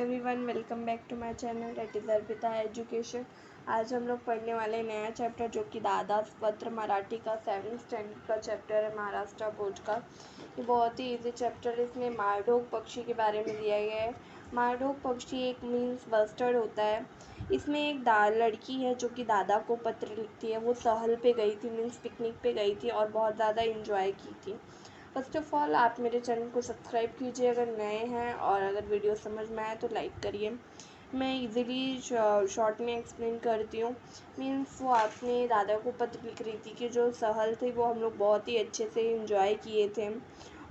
Everyone, welcome back to my channel that is Arpita education. आज हम लोग पढ़ने वाले नया चैप्टर जो कि दादास पत्र मराठी का 7th स्टैंडर्ड का चैप्टर है, महाराष्ट्र बोर्ड का। ये बहुत ही इजी चैप्टर है। इसमें मारडोक पक्षी के बारे में दिया गया है। मारडोक पक्षी एक मीन्स बस्टर्ड होता है। इसमें एक लड़की है जो कि दादा को पत्र लिखती है। वो सहल पे गई थी, मीन्स पिकनिक पे गई थी और बहुत ज़्यादा इंजॉय की थी। फर्स्ट ऑफ़ ऑल आप मेरे चैनल को सब्सक्राइब कीजिए अगर नए हैं, और अगर वीडियो समझ में आए तो लाइक करिए। मैं इजीली शॉर्ट में एक्सप्लेन करती हूँ। मीन्स वो अपने दादा को पत्र लिख रही थी कि जो सहल थी वो हम लोग बहुत ही अच्छे से इंजॉय किए थे।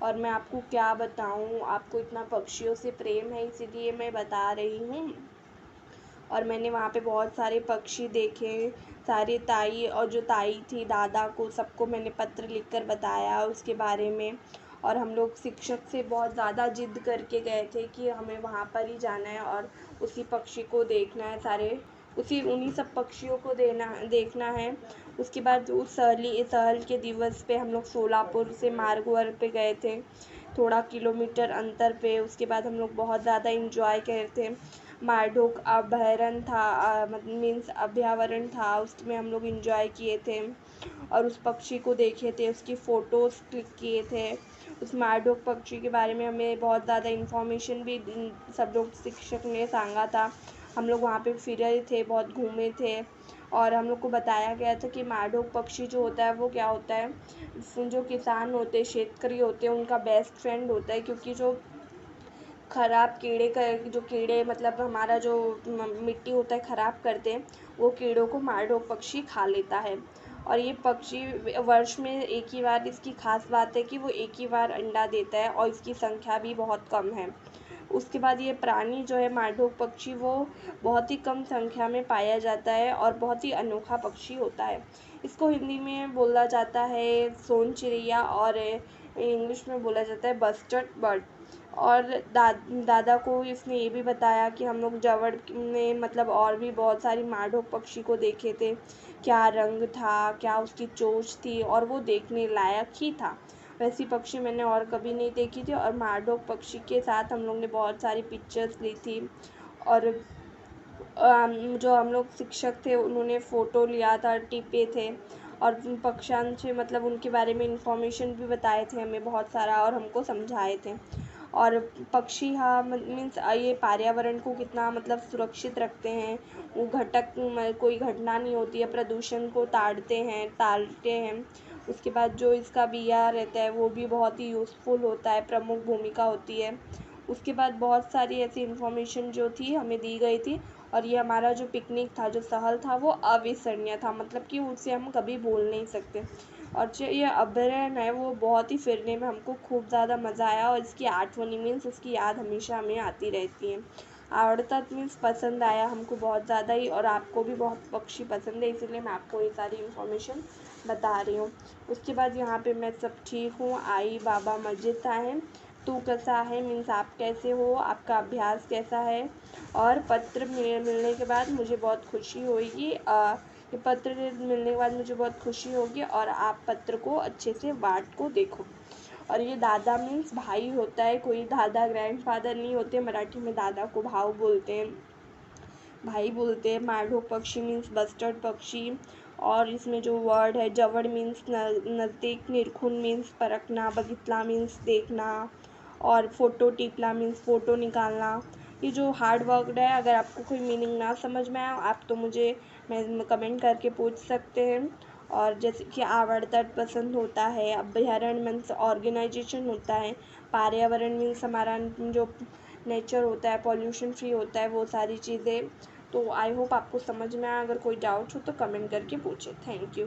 और मैं आपको क्या बताऊँ, आपको इतना पक्षियों से प्रेम है इसीलिए मैं बता रही हूँ। और मैंने वहाँ पे बहुत सारे पक्षी देखे, सारे ताई, और जो ताई थी दादा को सबको मैंने पत्र लिखकर बताया उसके बारे में। और हम लोग शिक्षक से बहुत ज़्यादा ज़िद करके गए थे कि हमें वहाँ पर ही जाना है और उसी पक्षी को देखना है, उन्हीं सब पक्षियों को देखना है। उसके बाद उस सहल के दिवस पे हम लोग सोलापुर से मारगुवर पे गए थे, थोड़ा किलोमीटर अंतर पे। उसके बाद हम लोग बहुत ज़्यादा इंजॉय करे थे। मारडोक अभयारण्य था, मीन्स अभ्यावरण था, उसमें हम लोग इंजॉय किए थे और उस पक्षी को देखे थे, उसकी फ़ोटोज़ क्लिक किए थे। उस मारडोक पक्षी के बारे में हमें बहुत ज़्यादा इन्फॉर्मेशन भी सब लोग शिक्षक ने सांगा था। हम लोग वहाँ पे फिरे थे, बहुत घूमे थे, और हम लोग को बताया गया था कि मारडोक पक्षी जो होता है वो क्या होता है, जो किसान होते हैं, शेतकरी होते हैं, उनका बेस्ट फ्रेंड होता है। क्योंकि जो ख़राब कीड़े मतलब हमारा जो मिट्टी होता है ख़राब करते हैं, वो कीड़ों को मारडोक पक्षी खा लेता है। और ये पक्षी वर्ष में एक ही बार, इसकी ख़ास बात है कि वो एक ही बार अंडा देता है और इसकी संख्या भी बहुत कम है। उसके बाद ये प्राणी जो है मारडोक पक्षी, वो बहुत ही कम संख्या में पाया जाता है और बहुत ही अनोखा पक्षी होता है। इसको हिंदी में बोला जाता है सोन चिड़िया, और इंग्लिश में बोला जाता है बस्टर्ड बर्ड। और दादा को इसने ये भी बताया कि हम लोग जवड़ में मतलब और भी बहुत सारी मारडोक पक्षी को देखे थे, क्या रंग था, क्या उसकी चोंच थी, और वो देखने लायक ही था। वैसी पक्षी मैंने और कभी नहीं देखी थी। और मारडोक पक्षी के साथ हम लोग ने बहुत सारी पिक्चर्स ली थी। और जो हम लोग शिक्षक थे उन्होंने फ़ोटो लिया था, टिपे थे, और पक्षांश मतलब उनके बारे में इंफॉर्मेशन भी बताए थे हमें बहुत सारा, और हमको समझाए थे। और पक्षी हाँ मीन्स ये पर्यावरण को कितना मतलब सुरक्षित रखते हैं। वो कोई घटना नहीं होती है, प्रदूषण को टालते हैं। उसके बाद जो इसका बिया रहता है वो भी बहुत ही यूज़फुल होता है, प्रमुख भूमिका होती है। उसके बाद बहुत सारी ऐसी इन्फॉर्मेशन जो थी हमें दी गई थी। और ये हमारा जो पिकनिक था, जो सहल था, वो अविस्मरणीय था, मतलब कि उसे हम कभी भूल नहीं सकते। और जो ये अभयारण्य है वो बहुत ही फिरने में हमको खूब ज़्यादा मज़ा आया, और इसकी आठवनी मीन्स उसकी याद हमेशा हमें आती रहती है। आवड़ता मीन्स पसंद आया हमको बहुत ज़्यादा ही, और आपको भी बहुत पक्षी पसंद है, इसीलिए मैं आपको ये सारी इन्फॉर्मेशन बता रही हूँ। उसके बाद यहाँ पे मैं सब ठीक हूँ, आई बाबा मस्जिद आए, तू कैसा है, मीन्स आप कैसे हो, आपका अभ्यास कैसा है। और पत्र मिलने के बाद मुझे बहुत खुशी होगी, ये पत्र मिलने के बाद मुझे बहुत खुशी होगी, और आप पत्र को अच्छे से वाट को देखो। और ये दादा मीन्स भाई होता है, कोई दादा ग्रैंडफादर नहीं होते। मराठी में दादा को भाव बोलते हैं, भाई बोलते हैं। मारडोक पक्षी मीन्स बस्टर्ड पक्षी। और इसमें जो वर्ड है, जवड़ मीन्स नज़दीक, निरखून मीन्स परखना, बघितला मीन्स देखना, और फ़ोटो टिपला मीन्स फ़ोटो निकालना। ये जो हार्ड वर्ड है, अगर आपको कोई मीनिंग ना समझ में आए आप तो मुझे कमेंट करके पूछ सकते हैं। और जैसे कि आवर्तक पसंद होता है, अभ्यारण्य मीन्स ऑर्गेनाइजेशन होता है, पर्यावरण मीन्स हमारा जो नेचर होता है, पॉल्यूशन फ्री होता है, वो सारी चीज़ें। तो आई होप आपको समझ में आए। अगर कोई डाउट हो तो कमेंट करके पूछे। Thank you.